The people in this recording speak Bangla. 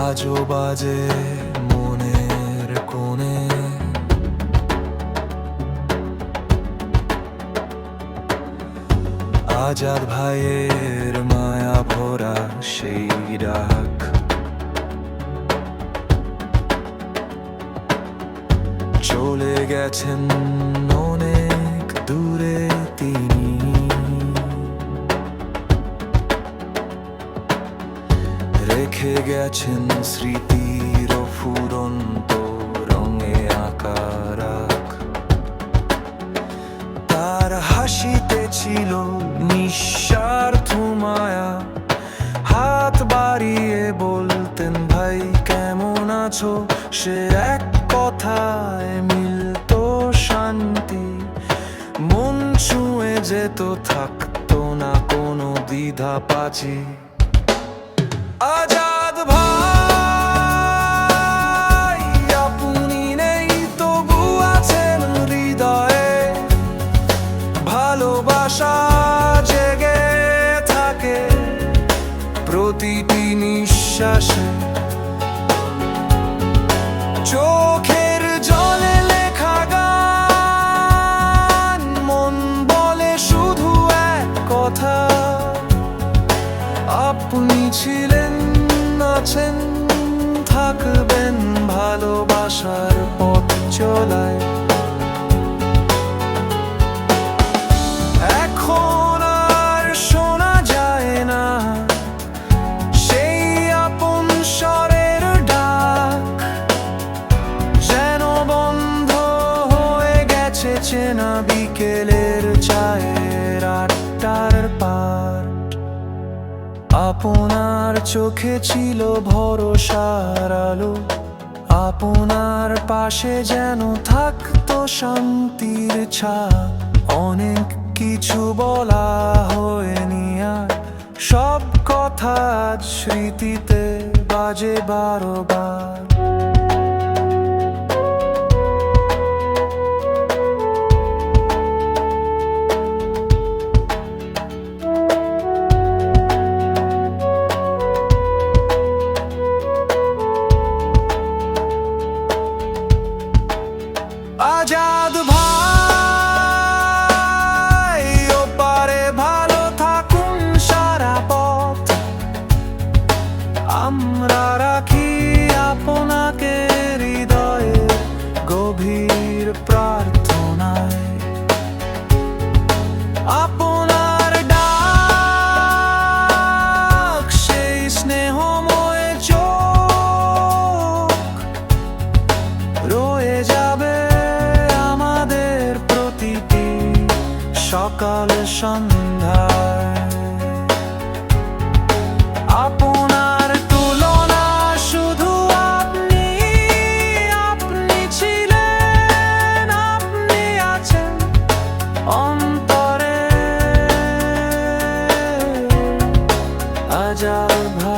আজও বাজে মনের কোণে আজাদ ভাইয়ের মায়া ভরা সেই ডাক। চলে গেছেন অনেক দূরে তিনি, রেখে গেছেন স্মৃতির ফুরন্ত রঙে আঁকা রাখ। তার হাসিতে ছিল নিঃস্বার্থ মায়া, হাত বাড়িয়ে বলতেন ভাই কেমন আছো, সে এক কথায় মিলতো শান্তি। মন ছুঁয়ে যেত, থাকতো না কোনো দ্বিধা পাচি। আজাদ ভাই আপনি নেই তবু আছেন হৃদয়ে, ভালোবাসা জেগে থাকে প্রতিটি নিঃশ্বাসে। চোখের জলে লেখা গান, মন বলে শুধু এক কথা, আপনি ছিলেন, আছেন, থাকবেন ভালোবাসার পথ চলায়। এখন আর শোনা যায় না সেই আপন স্বরের ডাক, যেন বন্ধ হয়ে গেছে চেনা বিকেলের চায়ের আড্ডার পার। আপনার চোখে ছিল ভরসার আলো, আপনার পাশে যেন থাকতো শান্তির ছাপ। অনেক কিছু বলা হয়নি আর, সব কথা আজ স্মৃতিতে বাজে বারবার। আজাদ ভাই ওপারে ভালো থাকুন সারা পথ, আমরা রাখি আপনাকে হৃদয়ে গভীর প্রার্থনায়। আপনার ডাক সেই স্নেহময় চোখ রয়ে যাবে সকাল সন্ধ্যায়। আপনার তুলনা শুধু আপনি, আপনি ছিলেন, আপনি আছেন অন্তরে। আজাদ ভাই।